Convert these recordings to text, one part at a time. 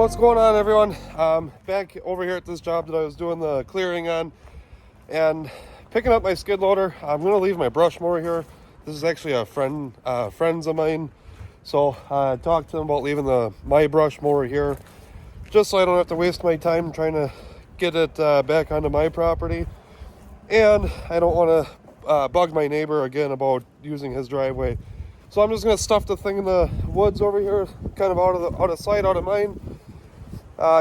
What's going on, everyone? Back over here at this job that I was doing the clearing on and picking up my skid loader. I'm going to leave my brush mower here. This is actually a friends of mine. So I talked to them about leaving my brush mower here just so I don't have to waste my time trying to get it back onto my property. And I don't want to bug my neighbor again about using his driveway. So I'm just going to stuff the thing in the woods over here, kind of out of sight, out of mind.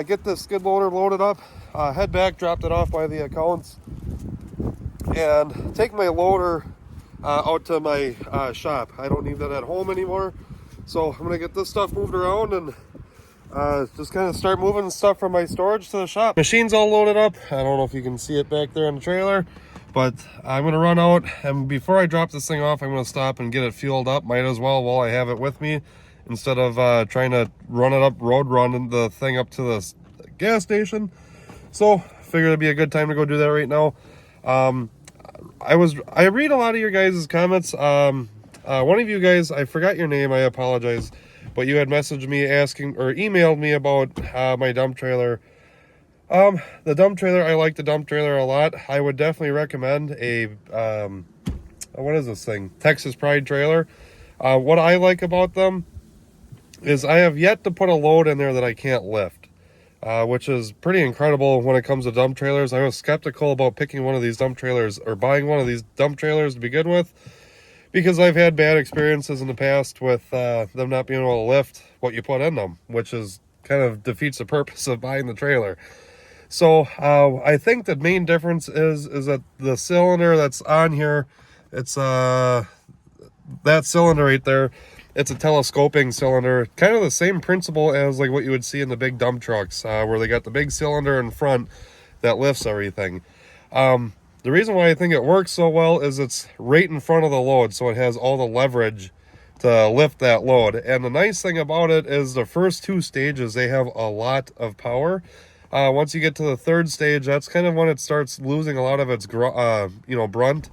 Get the skid loader loaded up, head back, dropped it off by the accounts, and take my loader out to my shop. I don't need that at home anymore, so I'm going to get this stuff moved around and just kind of start moving stuff from my storage to the shop. Machine's all loaded up. I don't know if you can see it back there in the trailer, but I'm going to run out, and before I drop this thing off, I'm going to stop and get it fueled up. Might as well while I have it with me, instead of trying to run it up, run the thing up to the gas station. So figured it'd be a good time to go do that right now. I read a lot of your guys' comments. One of you guys, I forgot your name, I apologize, but you had messaged me asking or emailed me about my dump trailer. The dump trailer, I like the dump trailer a lot. I would definitely recommend a what is this thing? Texas Pride trailer. What I like about them is I have yet to put a load in there that I can't lift, which is pretty incredible when it comes to dump trailers. I was skeptical about picking one of these dump trailers or buying one of these dump trailers to begin with, because I've had bad experiences in the past with them not being able to lift what you put in them, which is kind of defeats the purpose of buying the trailer. So I think the main difference is that the cylinder that's on here, it's that cylinder right there. It's a telescoping cylinder, kind of the same principle as like what you would see in the big dump trucks, where they got the big cylinder in front that lifts everything. The reason why I think it works so well is it's right in front of the load, so it has all the leverage to lift that load. And the nice thing about it is the first two stages, they have a lot of power. Once you get to the third stage, that's kind of when it starts losing a lot of its grunt,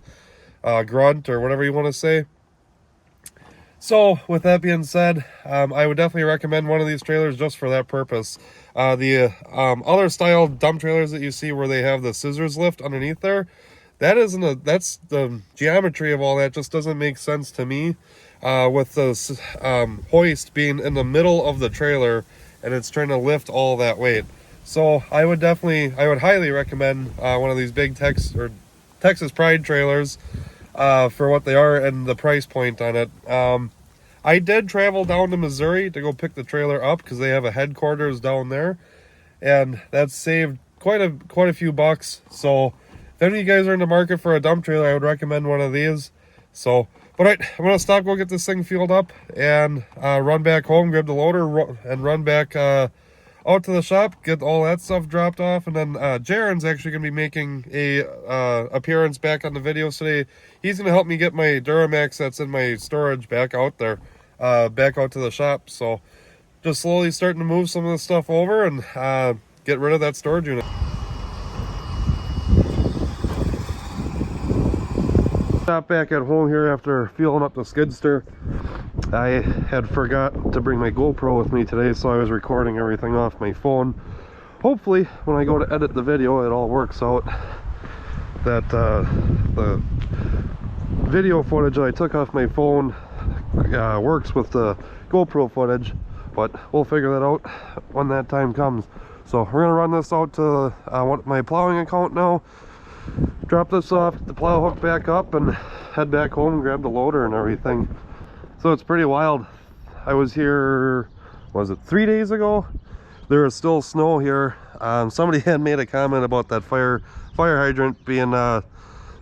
or whatever you want to say. So with that being said, I would definitely recommend one of these trailers just for that purpose. The other style dump trailers that you see where they have the scissors lift underneath there, that's the geometry of all that just doesn't make sense to me. With the hoist being in the middle of the trailer and it's trying to lift all that weight. So I would highly recommend one of these big Texas Pride trailers for what they are and the price point on it. I did travel down to Missouri to go pick the trailer up because they have a headquarters down there, and that's saved quite a few bucks. So if any of you guys are in the market for a dump trailer, I would recommend one of these. So, but I'm gonna stop, go get this thing fueled up, and run back home, grab the loader, and run back out to the shop, get all that stuff dropped off. And then Jaron's actually going to be making a appearance back on the videos today. He's going to help me get my Duramax that's in my storage back out there, back out to the shop. So just slowly starting to move some of the stuff over and get rid of that storage unit. Stop back at home here after fueling up the skidster. I had forgot to bring my GoPro with me today, so I was recording everything off my phone. Hopefully when I go to edit the video it all works out, that the video footage that I took off my phone works with the GoPro footage, but we'll figure that out when that time comes. So we're gonna run this out to my plowing account now, drop this off, the plow hook back up, and head back home, grab the loader and everything. So it's pretty wild. I was here, was it 3 days ago? There was still snow here. Somebody had made a comment about that fire hydrant being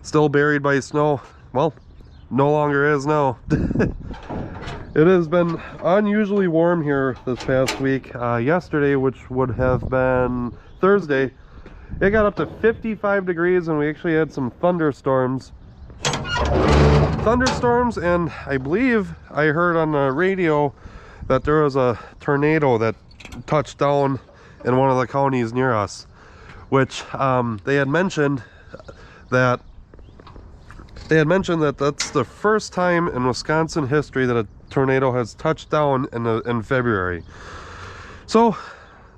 still buried by snow. Well, no longer is now. It has been unusually warm here this past week. Yesterday, which would have been Thursday, it got up to 55 degrees, and we actually had some thunderstorms, and I believe I heard on the radio that there was a tornado that touched down in one of the counties near us, which they had mentioned that that's the first time in Wisconsin history that a tornado has touched down in February. So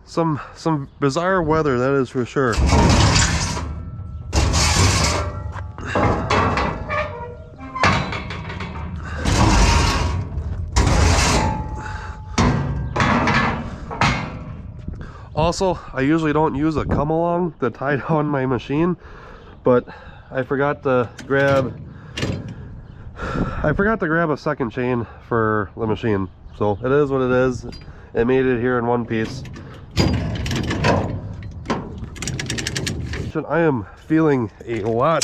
Some bizarre weather, that is for sure. Also, I usually don't use a come along to tie down my machine, but I forgot to grab a second chain for the machine. So it is what it is. It made it here in one piece. I am feeling a lot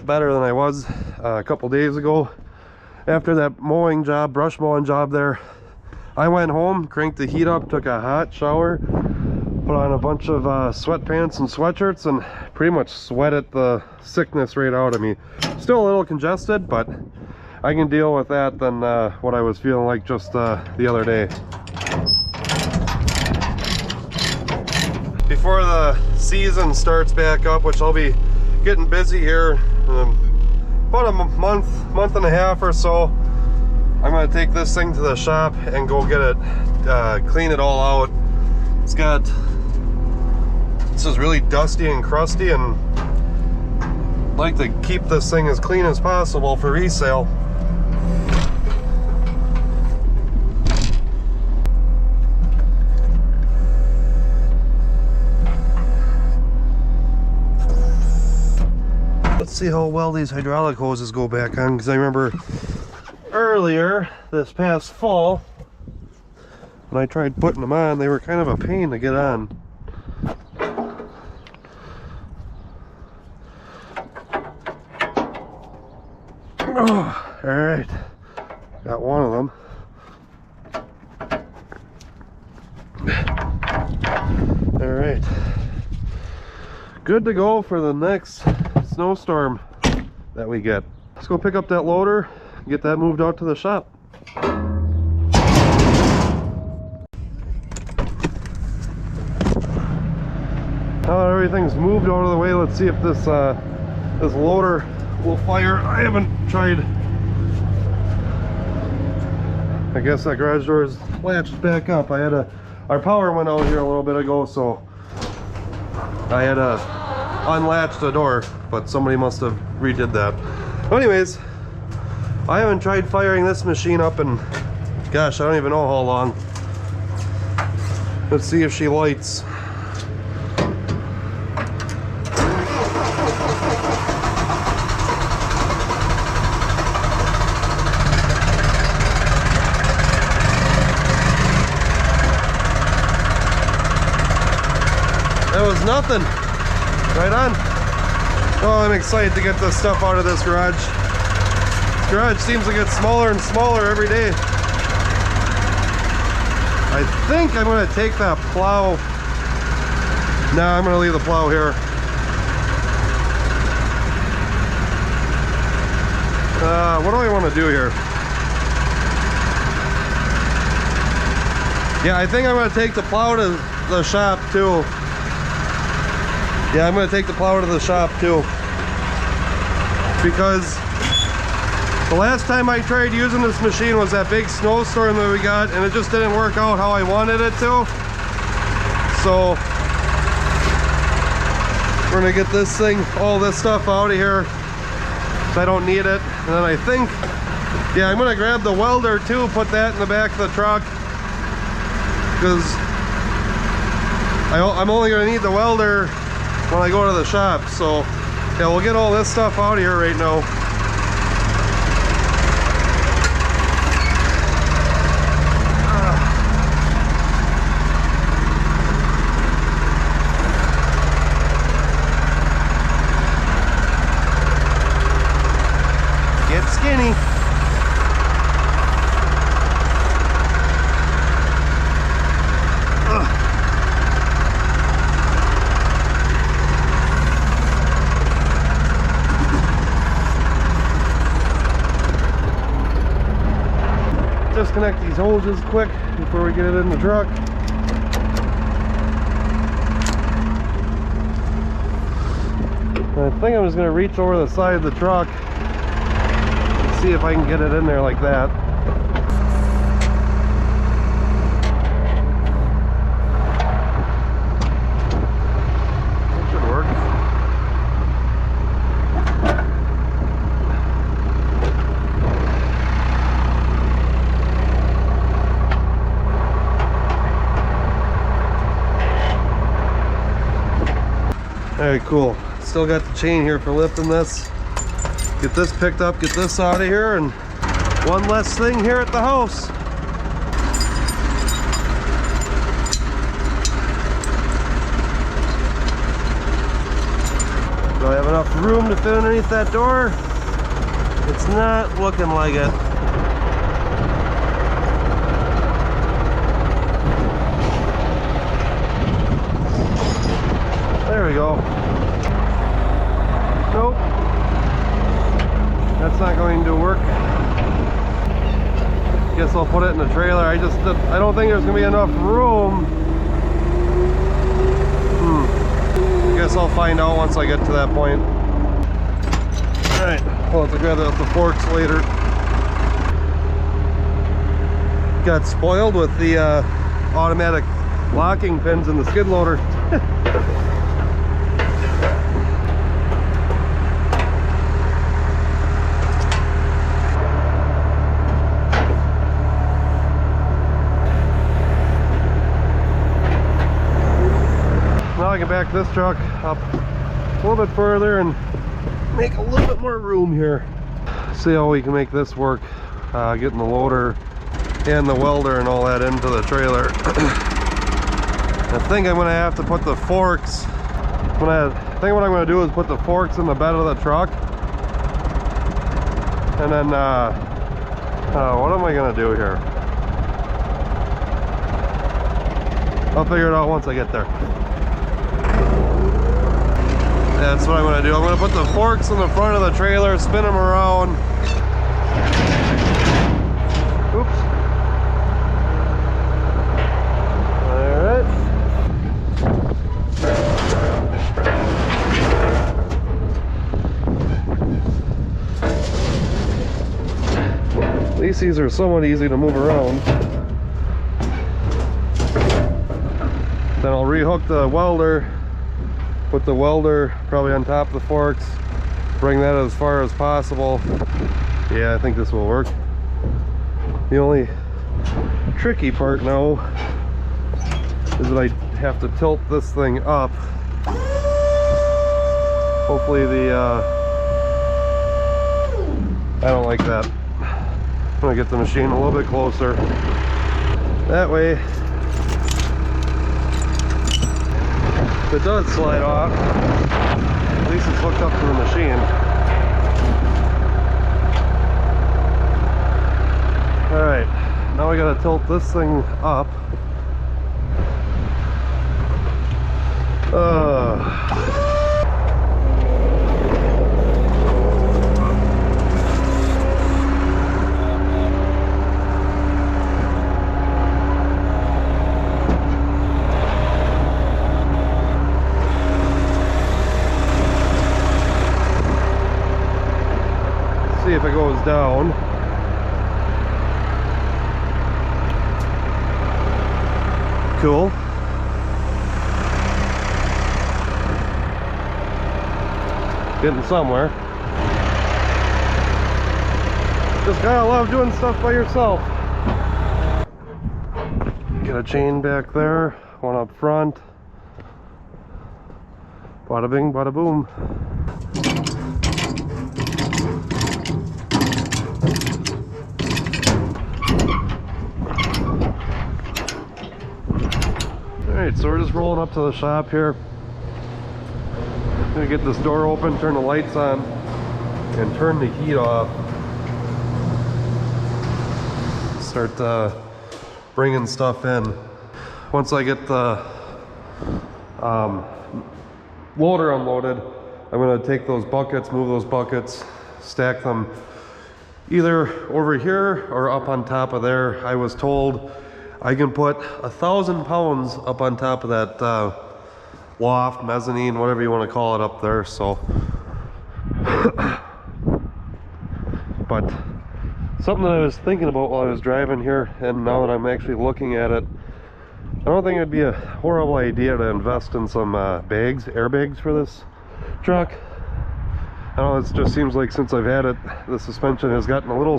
better than I was a couple days ago. After that brush mowing job there, I went home, cranked the heat up, took a hot shower, put on a bunch of sweatpants and sweatshirts, and pretty much sweated the sickness right out of me. Still a little congested, but I can deal with that than what I was feeling like just the other day. Before the season starts back up, which I'll be getting busy here about a month and a half or so, I'm gonna take this thing to the shop and go get it, clean it all out. This is really dusty and crusty, and I'd like to keep this thing as clean as possible for resale. Let's see how well these hydraulic hoses go back on, because I remember earlier this past fall when I tried putting them on, they were kind of a pain to get on. Oh, all right, got one of them. All right, good to go for the next snowstorm that we get. Let's go pick up that loader, get that moved out to the shop. Now that everything's moved out of the way, let's see if this this loader will fire. I haven't tried. I guess that garage door is latched back up. Our power went out here a little bit ago, so I had to unlatch the door, but somebody must have redid that. Anyways, I haven't tried firing this machine up in, gosh, I don't even know how long. Let's see if she lights. That was nothing. Right on. Oh, I'm excited to get this stuff out of this garage. This garage seems to get smaller and smaller every day. I think I'm going to take that plow. Nah, I'm going to leave the plow here. What do I want to do here? Yeah, I think I'm going to take the plow to the shop too. Yeah, I'm going to take the plow to the shop too. Because the last time I tried using this machine was that big snowstorm that we got, and it just didn't work out how I wanted it to. So we're going to get this thing, all this stuff out of here. So I don't need it. And then I think, yeah, I'm going to grab the welder too, put that in the back of the truck. Because I'm only going to need the welder when I go to the shop. So yeah, we'll get all this stuff out of here right now. Get skinny. Disconnect these hoses quick before we get it in the truck. I think I'm just going to reach over the side of the truck and see if I can get it in there like that. Alright, cool. Still got the chain here for lifting this. Get this picked up, get this out of here, and one less thing here at the house. Do I have enough room to fit underneath that door? It's not looking like it. There we go. Nope. That's not going to work. Guess I'll put it in the trailer. I don't think there's gonna be enough room. I guess I'll find out once I get to that point. Alright, we'll have to grab the forks later. Got spoiled with the automatic locking pins in the skid loader. Now I can back this truck up a little bit further and make a little bit more room here. See how we can make this work, getting the loader and the welder and all that into the trailer. I think I'm gonna have to put the forks, I think what I'm gonna do is put the forks in the bed of the truck, and then what am I gonna do here? I'll figure it out once I get there. That's what I'm going to do. I'm going to put the forks in the front of the trailer, spin them around. Oops. Alright. At least these are somewhat easy to move around. Then I'll rehook the welder. Put the welder probably on top of the forks, bring that as far as possible. Yeah, I think this will work. The only tricky part now is that I have to tilt this thing up. Hopefully I don't like that. I'm gonna get the machine a little bit closer. That way, if it does slide off, at least it's hooked up to the machine. Alright, now we gotta tilt this thing up. See if it goes down. Cool. Getting somewhere. Just gotta love doing stuff by yourself. Get a chain back there, one up front. Bada bing, bada boom. Alright, so we're just rolling up to the shop here. Gonna get this door open, turn the lights on, and turn the heat off. Start bringing stuff in. Once I get the loader unloaded, I'm gonna take those buckets, move those buckets, stack them either over here or up on top of there. I was told I can put 1,000 pounds up on top of that loft, mezzanine, whatever you want to call it up there. So, but something that I was thinking about while I was driving here, and now that I'm actually looking at it, I don't think it'd be a horrible idea to invest in some bags, airbags for this truck. I don't know, it just seems like since I've had it, the suspension has gotten a little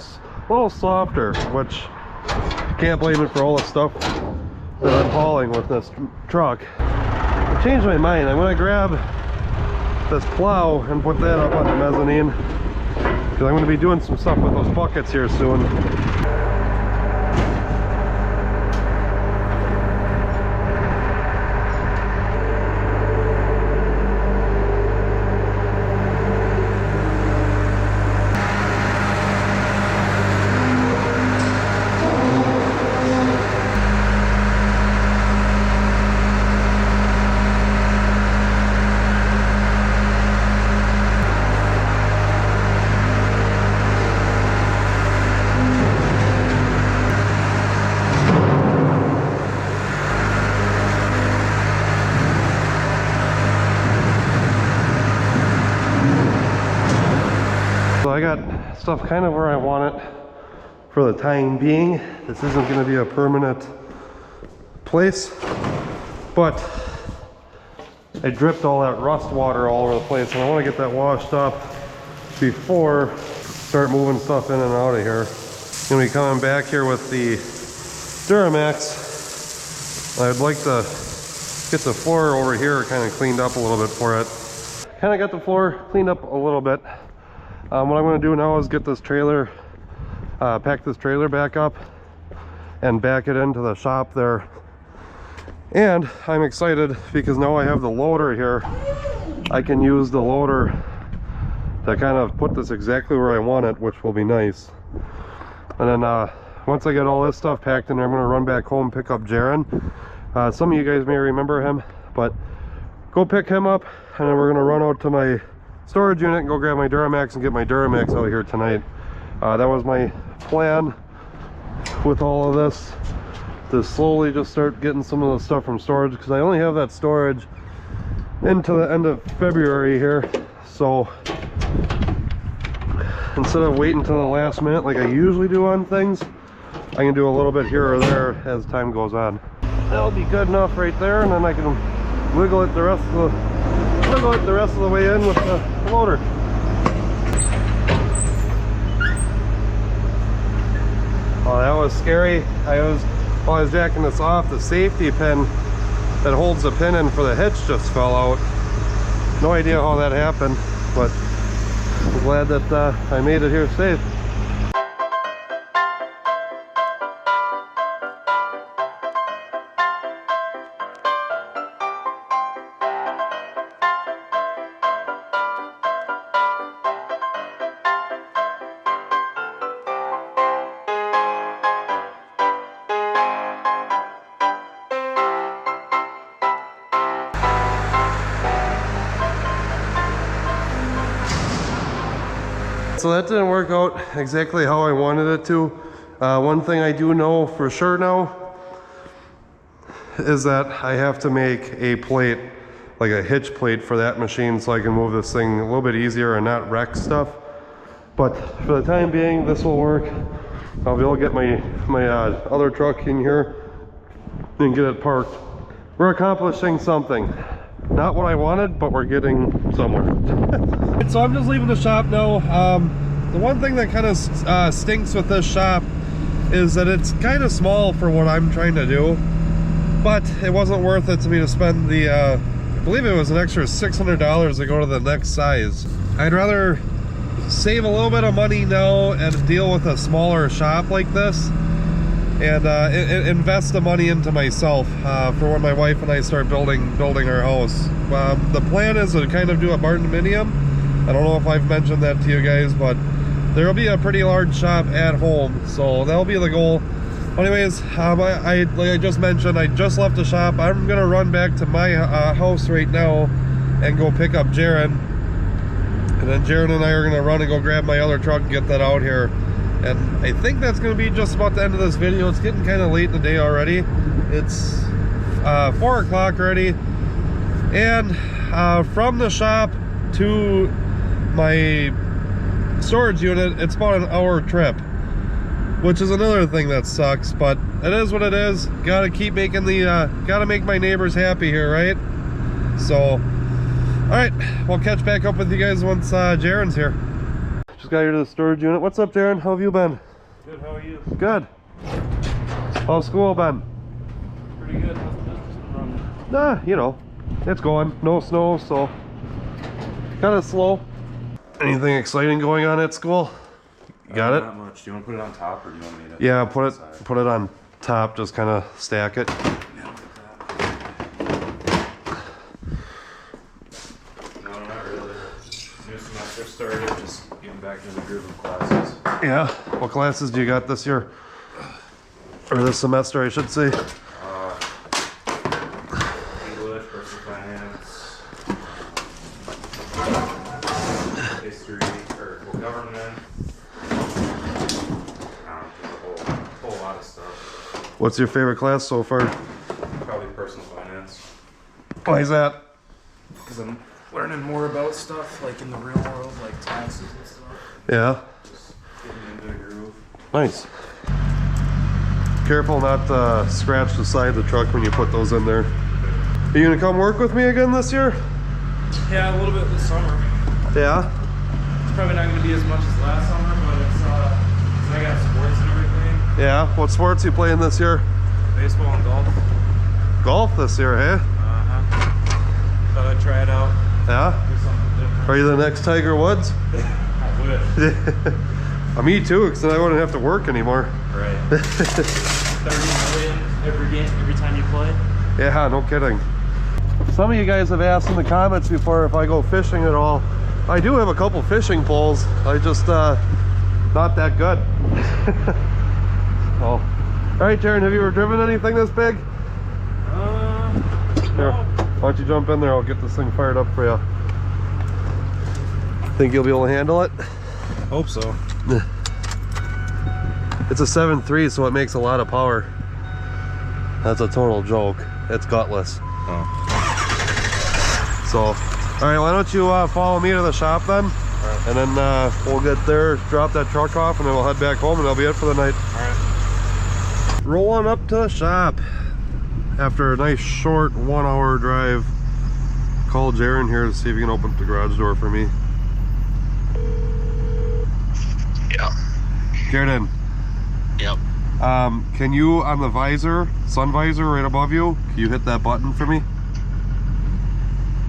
softer, which can't blame it for all the stuff that I'm hauling with this truck. I changed my mind. I'm gonna grab this plow and put that up on the mezzanine, because I'm going to be doing some stuff with those buckets here soon. I got stuff kind of where I want it for the time being. This isn't going to be a permanent place, but I dripped all that rust water all over the place, and I want to get that washed up before start moving stuff in and out of here. I'm going to be coming back here with the Duramax. I'd like to get the floor over here kind of cleaned up a little bit for it. Kind of got the floor cleaned up a little bit. What I'm going to do now is get this trailer, pack this trailer back up and back it into the shop there. And I'm excited because now I have the loader here. I can use the loader to kind of put this exactly where I want it, which will be nice. And then once I get all this stuff packed in there, I'm going to run back home, pick up Jaron. Some of you guys may remember him, but go pick him up, and then we're going to run out to my storage unit and go grab my Duramax and get my Duramax out here tonight. That was my plan with all of this, to slowly just start getting some of the stuff from storage, because I only have that storage into the end of February here. So instead of waiting till the last minute like I usually do on things, I can do a little bit here or there as time goes on. That'll be good enough right there, and then I can wiggle it the rest of the way in with the loader. Oh, that was scary. While I was jacking this off, the safety pin that holds the pin in for the hitch just fell out. No idea how that happened, but I'm glad that I made it here safe. So that didn't work out exactly how I wanted it to. One thing I do know for sure now is that I have to make a plate, like a hitch plate for that machine, so I can move this thing a little bit easier and not wreck stuff. But for the time being, this will work. I'll be able to get my other truck in here and get it parked. We're accomplishing something. Not what I wanted, but we're getting somewhere. So I'm just leaving the shop now. The one thing that kind of stinks with this shop is that it's kind of small for what I'm trying to do, but it wasn't worth it to me to spend the I believe it was an extra $600 to go to the next size. I'd rather save a little bit of money now and deal with a smaller shop like this, and invest the money into myself for when my wife and I start building our house. The plan is to kind of do a barn-dominium. I don't know if I've mentioned that to you guys, but there'll be a pretty large shop at home, so that'll be the goal. Anyways, like I just mentioned, I just left the shop. I'm gonna run back to my house right now and go pick up Jaron, and then Jaron and I are gonna run and go grab my other truck and get that out here. And I think that's gonna be just about the end of this video. It's getting kind of late in the day already. It's 4 o'clock already, and from the shop to my storage unit, it's about an hour trip, which is another thing that sucks, but it is what it is. Gotta keep making gotta make my neighbors happy here, right? So, all right, we'll catch back up with you guys once Jaron's here. Just got here to the storage unit. What's up, Jaron? How have you been? Good, how are you? Good. How's school been? Pretty good. How's the business been running? Nah, you know, it's going. No snow, so Kind of slow. Anything exciting going on at school? You got it? Not much. Do you want to put it on top, or do you want me to? Yeah, put it on top. Just kind of stack it. No, not really. New semester started. Just getting back into the groove of classes. Yeah. What classes do you got this year? Or this semester, I should say. English, personal finance, history, or government. There's a whole lot of stuff. What's your favorite class so far? Probably personal finance. Why is that? Because I'm learning more about stuff like in the real world, like taxes and stuff. Yeah. Just getting into the groove. Nice. Careful not to scratch the side of the truck when you put those in there. Are you gonna come work with me again this year? Yeah, a little bit this summer. Yeah. It's probably not going to be as much as last summer, but it's 'cause I got sports and everything. Yeah. What sports you playing this year? Baseball and golf. Golf this year, hey? Thought I'd try it out. Yeah. Do something different. Are you the next Tiger Woods? I wish. Me too, because then I wouldn't have to work anymore. Right. 30 million every time you play. Yeah, no kidding. Some of you guys have asked in the comments before if I go fishing at all. I do have a couple fishing poles. I just not that good. Oh. All right, Jaron, have you ever driven anything this big? Here, why don't you jump in there? I'll get this thing fired up for you. Think you'll be able to handle it? Hope so. It's a 7.3, so it makes a lot of power. That's a total joke. It's gutless. Oh. So, all right, why don't you follow me to the shop then? Right. And then we'll get there, drop that truck off, and then we'll head back home, and that'll be it for the night. All right. Rolling up to the shop after a nice short 1 hour drive. Call Jaron here to see if he can open up the garage door for me. Yeah. Jaron, Yep. can you, on the visor, sun visor right above you, can you hit that button for me?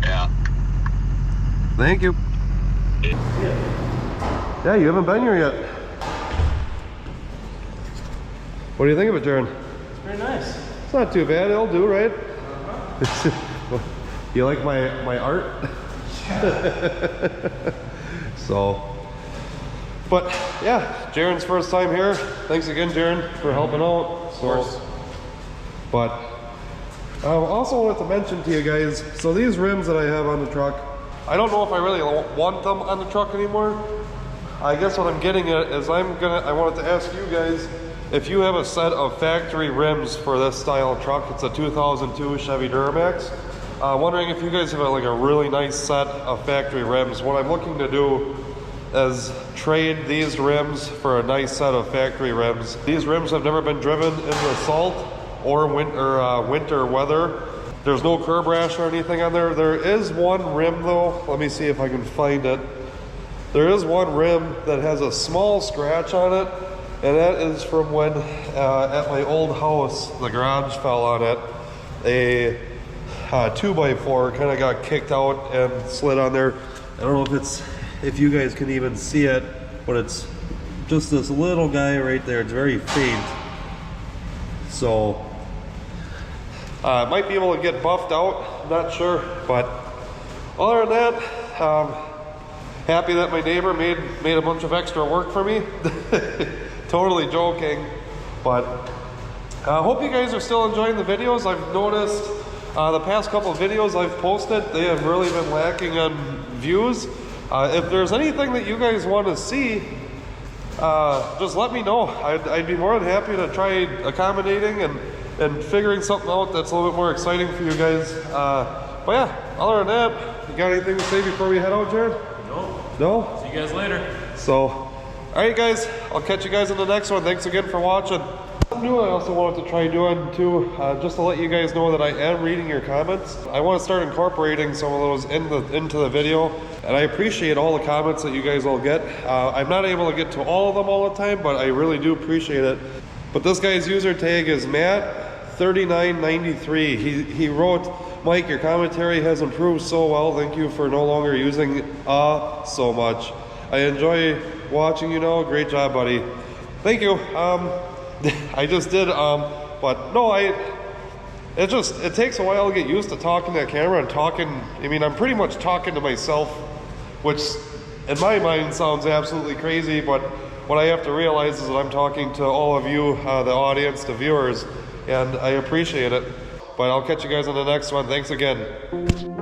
Yeah. Thank you. Yeah, you haven't been here yet. What do you think of it, Jaron? It's very nice. It's not too bad. It'll do, right? You like my art? So, but yeah, Jaron's first time here. Thanks again, Jaron, for helping out. Of course. But I also wanted to mention to you guys, so these rims that I have on the truck, I don't know if I really want them on the truck anymore. I guess what I'm getting at is I wanted to ask you guys if you have a set of factory rims for this style of truck. It's a 2002 Chevy Duramax. Wondering if you guys have like a really nice set of factory rims. What I'm looking to do is trade these rims for a nice set of factory rims. These rims have never been driven in the salt or winter weather. There's no curb rash or anything on there. There is one rim though. Let me see if I can find it. There is one rim that has a small scratch on it, and that is from when at my old house, the garage fell on it. A 2x4 kind of got kicked out and slid on there. I don't know if you guys can even see it, but it's just this little guy right there. It's very faint. So might be able to get buffed out, not sure. But other than that, happy that my neighbor made a bunch of extra work for me. Totally joking, but I hope you guys are still enjoying the videos. I've noticed the past couple of videos I've posted, they have really been lacking on views. If there's anything that you guys want to see, just let me know. I'd be more than happy to try accommodating and figuring something out that's a little bit more exciting for you guys. But yeah, other than that, you got anything to say before we head out, Jared? No. No? See you guys later. So, all right, guys, I'll catch you guys in the next one. Thanks again for watching. Something new I also wanted to try doing too, just to let you guys know that I am reading your comments. I want to start incorporating some of those into the video, and I appreciate all the comments that you guys all get. I'm not able to get to all of them all the time, but I really do appreciate it. But this guy's user tag is Matt3993. He wrote, Mike, your commentary has improved so well. Thank you for no longer using so much. I enjoy watching you now. Great job, buddy. Thank you. I just did, but no, it takes a while to get used to talking to that camera and talking. I mean, I'm pretty much talking to myself, which in my mind sounds absolutely crazy, but what I have to realize is that I'm talking to all of you, the audience, the viewers, and I appreciate it. But I'll catch you guys on the next one. Thanks again.